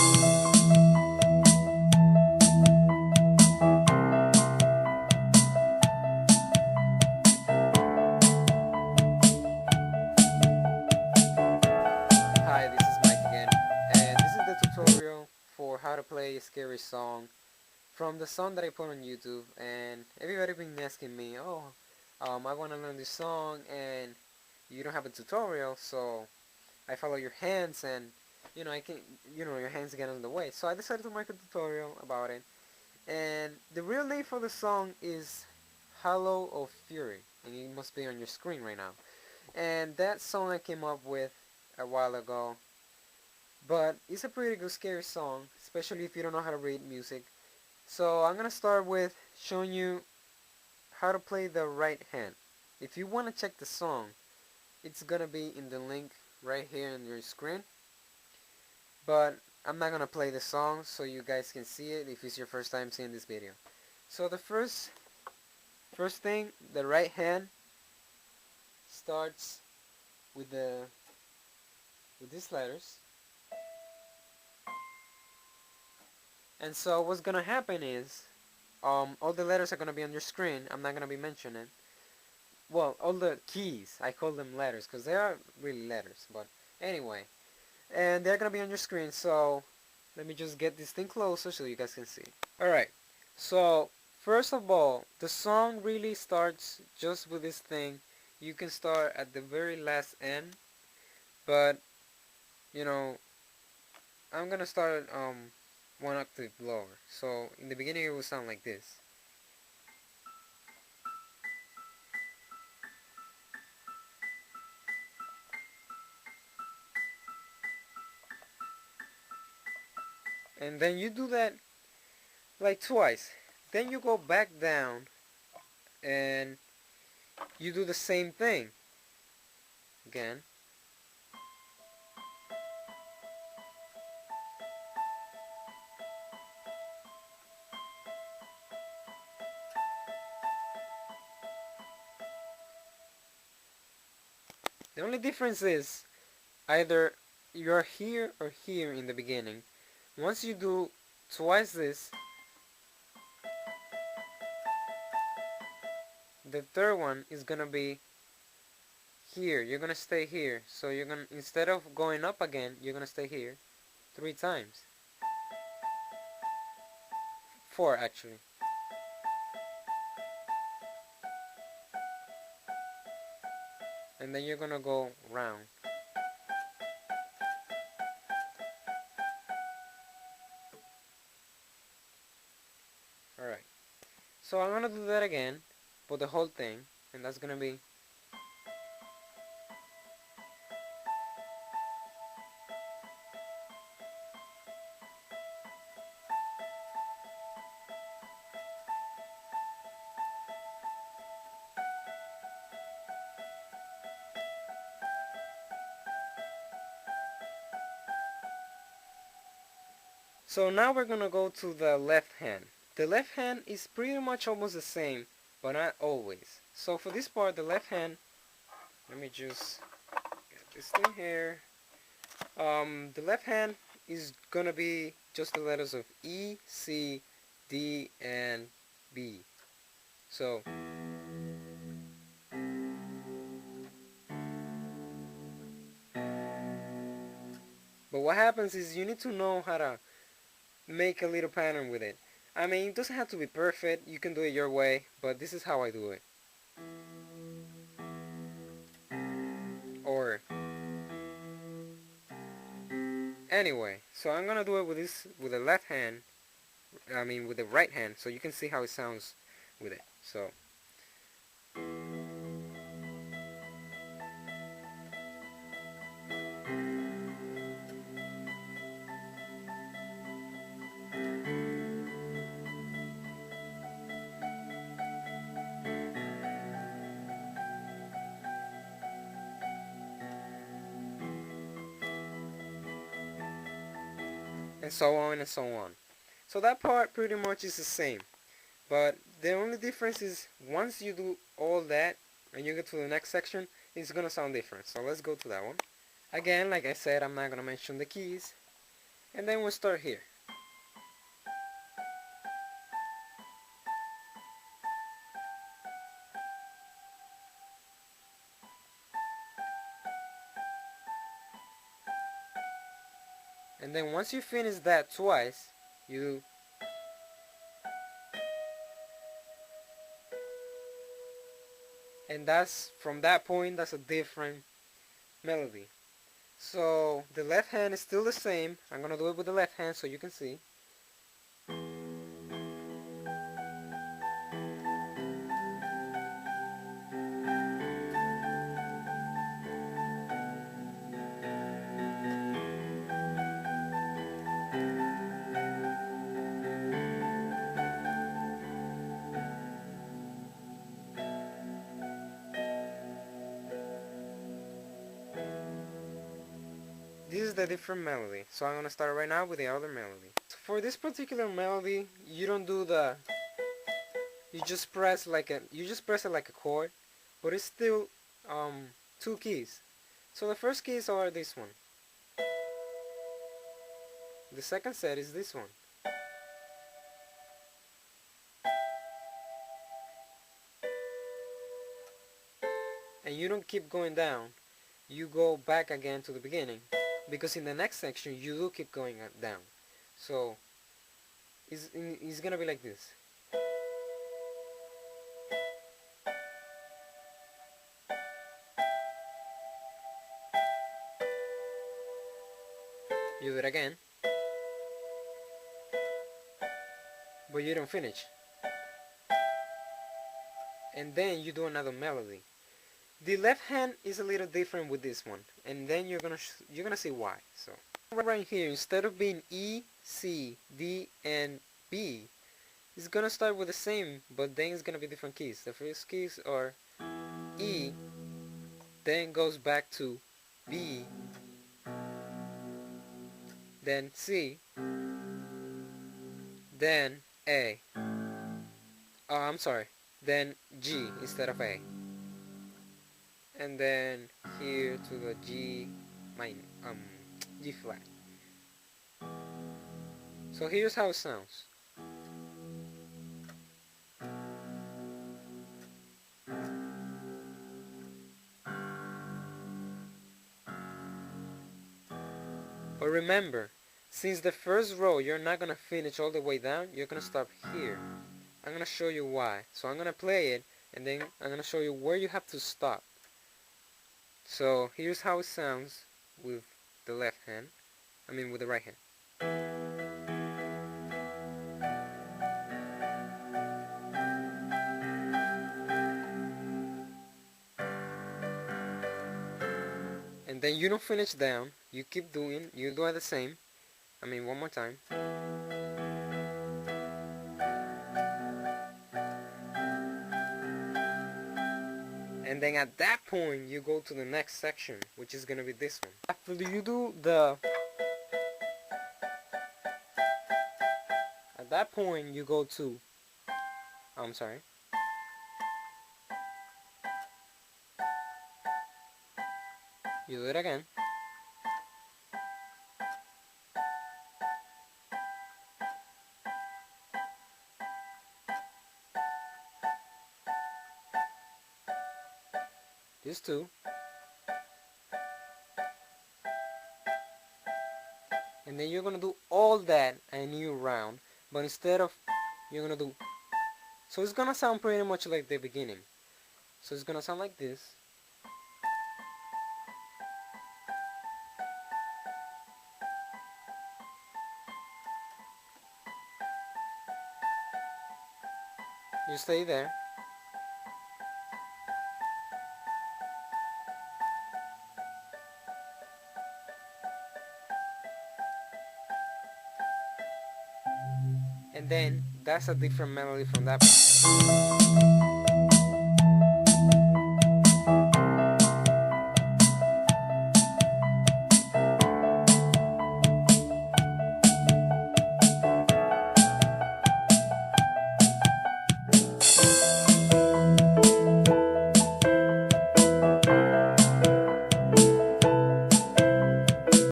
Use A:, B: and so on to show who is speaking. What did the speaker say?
A: Hi, this is Mike again, and this is the tutorial for how to play a scary song from the song that I put on YouTube. And everybody been asking me, oh, I want to learn this song, and you don't have a tutorial, so I follow your hands, and I can, your hands get in the way. So I decided to make a tutorial about it. And the real name for the song is Hollow of Fury, and it must be on your screen right now. And that song I came up with a while ago, but it's a pretty good scary song, especially if you don't know how to read music. So I'm gonna start with showing you how to play the right hand. If you want to check the song, it's gonna be in the link right here on your screen. But I'm not gonna play the song so you guys can see it if it's your first time seeing this video. So the first thing, the right hand starts with these letters. And so what's gonna happen is all the letters are gonna be on your screen. I'm not gonna be mentioning. Well, all the keys, I call them letters because they are really letters. But anyway, and they're gonna be on your screen. So let me just get this thing closer so you guys can see. All right. So first of all, the song really starts just with this thing. You can start at the very last end, but you know I'm gonna start one octave lower. So in the beginning it will sound like this. And then you do that like twice. Then you go back down and you do the same thing again. The only difference is either you're here or here in the beginning. Once you do twice this, the third one is gonna be here. You're gonna stay here. So you're gonna, instead of going up again, you're gonna stay here 3 times. 4 actually. And then you're gonna go round. Alright. So I'm gonna do that again for the whole thing, and that's gonna be. So now we're gonna go to the left hand. The left hand is pretty much almost the same, but not always. So for this part, the left hand, let me just get this thing here. The left hand is gonna be just the letters of E, C, D, and B. So, but what happens is you need to know how to make a little pattern with it. I mean, it doesn't have to be perfect. You can do it your way, but this is how I do it. Or anyway, so I'm gonna do it with the left hand. I mean, with the right hand, so you can see how it sounds with it. So. And so on and so on. So that part pretty much is the same. But the only difference is once you do all that and you get to the next section, it's gonna sound different. So let's go to that one. Again, like I said, I'm not gonna mention the keys. And then we'll start here. And then once you finish that twice, and that's from that point, that's a different melody. So the left hand is still the same. I'm gonna do it with the left hand so you can see. This is the different melody. So I'm gonna start right now with the other melody. So for this particular melody, you don't do the, you just press it like a chord, but it's still two keys. So the first keys are this one. The second set is this one. And you don't keep going down. You go back again to the beginning, because in the next section you do keep going down. So it's gonna be like this. You do it again, but you don't finish. And then you do another melody. The left hand is a little different with this one, and then you're gonna see why. So right here, instead of being E, C, D, and B, it's gonna start with the same, but then it's gonna be different keys. The first keys are E, then goes back to B, then C, then A. Oh, I'm sorry. Then G instead of A. And then here to the G flat. So here's how it sounds. But remember, since the first row you're not gonna finish all the way down, you're gonna stop here. I'm gonna show you why. So I'm gonna play it, and then I'm gonna show you where you have to stop. So here's how it sounds with the left hand, with the right hand. And then you don't finish down, you keep doing, you do it the same, one more time. And then at that point, you go to the next section, which is gonna be this one. After you do at that point, you go to, I'm sorry. You do it again. Just two. And then you're gonna do all that a new round, but instead of, you're gonna do, so it's gonna sound pretty much like the beginning. So it's gonna sound like this. You stay there. And then that's a different melody from that part.